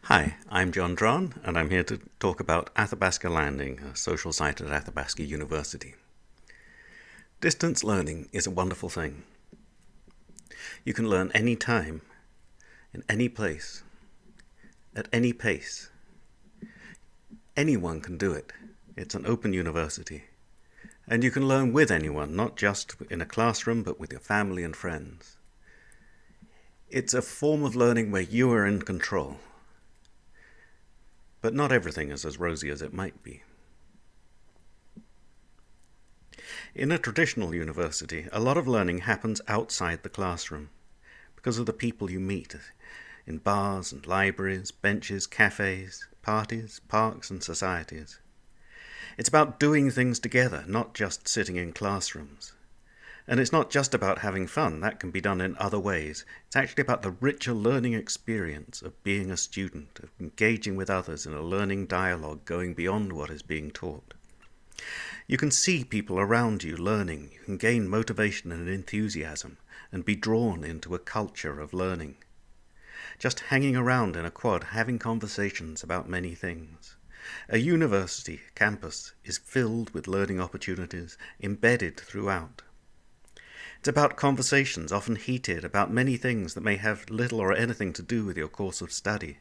Hi, I'm John Dron, and I'm here to talk about Athabasca Landing, a social site at Athabasca University. Distance learning is a wonderful thing. You can learn any time, in any place, at any pace. Anyone can do it. It's an open university. And you can learn with anyone, not just in a classroom, but with your family and friends. It's a form of learning where you are in control. But not everything is as rosy as it might be. In a traditional university, a lot of learning happens outside the classroom because of the people you meet in bars and libraries, benches, cafes, parties, parks and societies. It's about doing things together, not just sitting in classrooms. And it's not just about having fun, that can be done in other ways. It's actually about the richer learning experience of being a student, of engaging with others in a learning dialogue going beyond what is being taught. You can see people around you learning, you can gain motivation and enthusiasm, and be drawn into a culture of learning. Just hanging around in a quad, having conversations about many things. A university campus is filled with learning opportunities, embedded throughout. It's about conversations, often heated, about many things that may have little or anything to do with your course of study.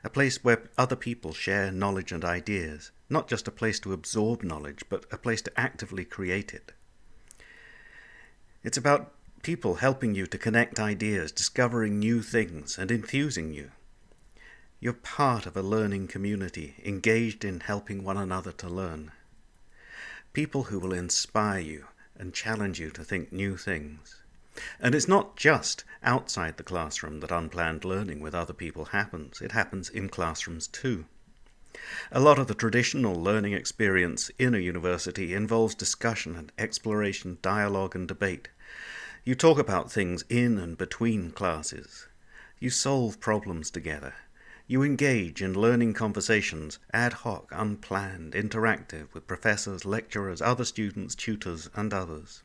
A place where other people share knowledge and ideas, not just a place to absorb knowledge, but a place to actively create it. It's about people helping you to connect ideas, discovering new things, and enthusing you. You're part of a learning community, engaged in helping one another to learn. People who will inspire you and challenge you to think new things. And it's not just outside the classroom that unplanned learning with other people happens. It happens in classrooms too. A lot of the traditional learning experience in a university involves discussion and exploration, dialogue and debate. You talk about things in and between classes. You solve problems together. You engage in learning conversations, ad hoc, unplanned, interactive, with professors, lecturers, other students, tutors, and others.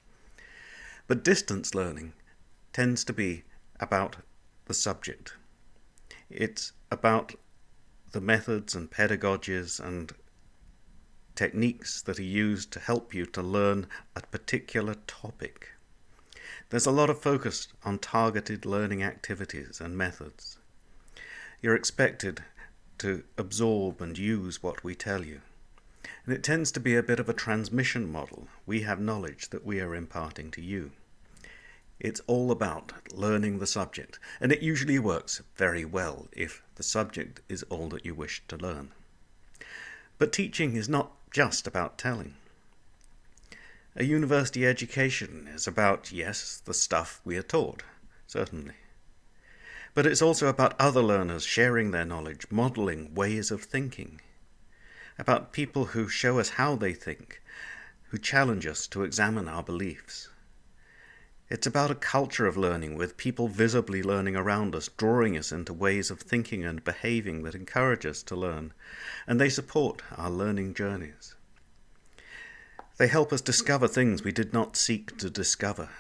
But distance learning tends to be about the subject. It's about the methods and pedagogies and techniques that are used to help you to learn a particular topic. There's a lot of focus on targeted learning activities and methods. You're expected to absorb and use what we tell you. And it tends to be a bit of a transmission model. We have knowledge that we are imparting to you. It's all about learning the subject, and it usually works very well if the subject is all that you wish to learn. But teaching is not just about telling. A university education is about, yes, the stuff we are taught, certainly. But it's also about other learners sharing their knowledge, modeling ways of thinking. About people who show us how they think, who challenge us to examine our beliefs. It's about a culture of learning with people visibly learning around us, drawing us into ways of thinking and behaving that encourage us to learn, and they support our learning journeys. They help us discover things we did not seek to discover,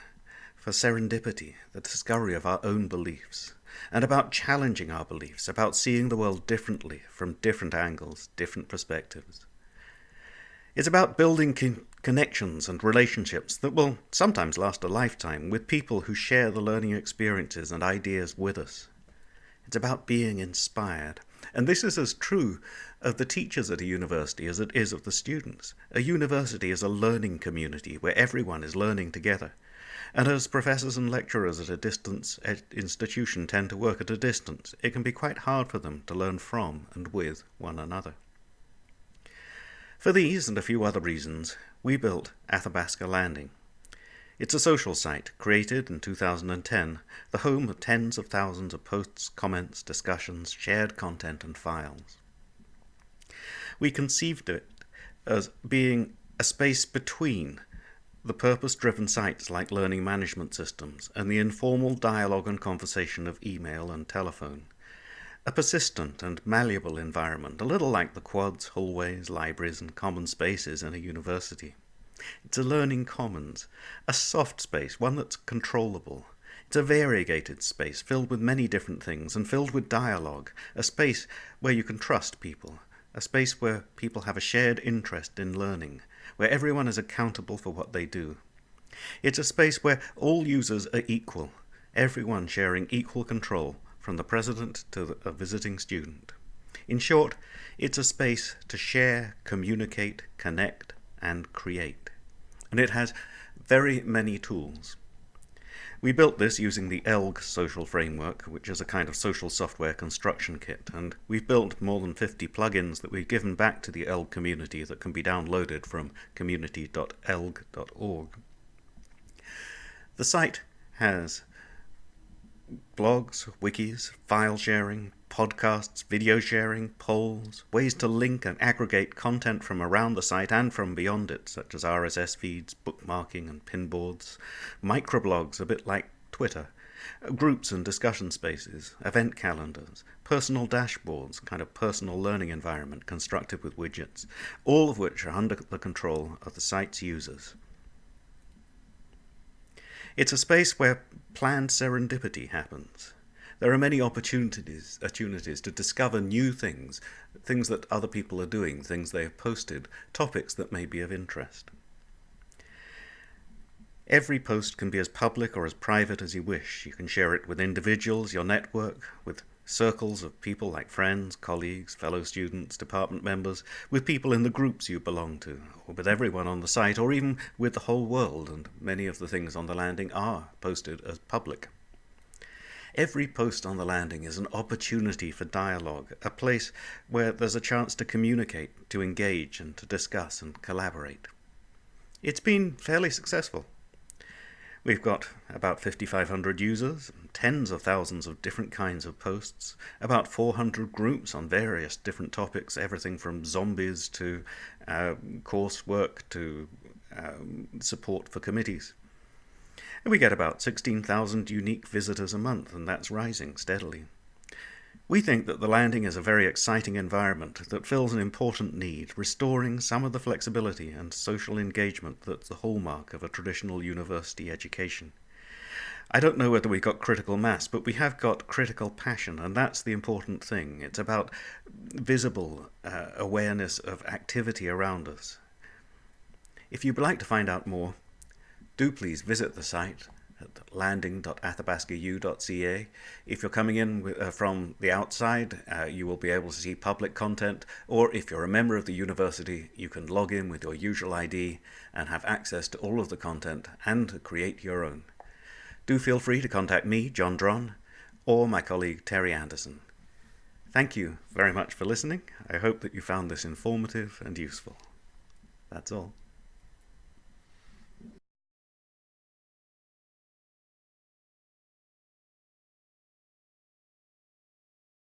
for serendipity, the discovery of our own beliefs. And about challenging our beliefs, about seeing the world differently, from different angles, different perspectives. It's about building connections and relationships that will sometimes last a lifetime with people who share the learning experiences and ideas with us. It's about being inspired. And this is as true of the teachers at a university as it is of the students. A university is a learning community where everyone is learning together. And as professors and lecturers at a distance institution tend to work at a distance, it can be quite hard for them to learn from and with one another. For these and a few other reasons, we built Athabasca Landing. It's a social site created in 2010, the home of tens of thousands of posts, comments, discussions, shared content and files. We conceived it as being a space between the purpose-driven sites like learning management systems and the informal dialogue and conversation of email and telephone. A persistent and malleable environment, a little like the quads, hallways, libraries and common spaces in a university. It's a learning commons, a soft space, one that's controllable. It's a variegated space filled with many different things and filled with dialogue, a space where you can trust people, a space where people have a shared interest in learning, where everyone is accountable for what they do. It's a space where all users are equal, everyone sharing equal control, from the president to a visiting student. In short, it's a space to share, communicate, connect, and create. And it has very many tools. We built this using the Elgg social framework, which is a kind of social software construction kit, and we've built more than 50 plugins that we've given back to the Elgg community that can be downloaded from community.elgg.org. The site has blogs, wikis, file sharing, podcasts, video sharing, polls, ways to link and aggregate content from around the site and from beyond it, such as RSS feeds, bookmarking and pinboards, microblogs a bit like Twitter, groups and discussion spaces, event calendars, personal dashboards, kind of personal learning environment constructed with widgets, all of which are under the control of the site's users. It's a space where planned serendipity happens. There are many opportunities to discover new things, things that other people are doing, things they have posted, topics that may be of interest. Every post can be as public or as private as you wish. You can share it with individuals, your network, with circles of people like friends, colleagues, fellow students, department members, with people in the groups you belong to, or with everyone on the site, or even with the whole world, and many of the things on the landing are posted as public. Every post on the landing is an opportunity for dialogue, a place where there's a chance to communicate, to engage, and to discuss and collaborate. It's been fairly successful. We've got about 5,500 users, tens of thousands of different kinds of posts, about 400 groups on various different topics, everything from zombies to coursework to support for committees. And we get about 16,000 unique visitors a month, and that's rising steadily. We think that the landing is a very exciting environment that fills an important need, restoring some of the flexibility and social engagement that's the hallmark of a traditional university education. I don't know whether we've got critical mass, but we have got critical passion, and that's the important thing. It's about visible awareness of activity around us. If you'd like to find out more, do please visit the site at landing.athabascau.ca. If you're coming in from the outside, you will be able to see public content, or if you're a member of the university, you can log in with your usual ID and have access to all of the content and create your own. Do feel free to contact me, John Dron, or my colleague Terry Anderson. Thank you very much for listening. I hope that you found this informative and useful. That's all.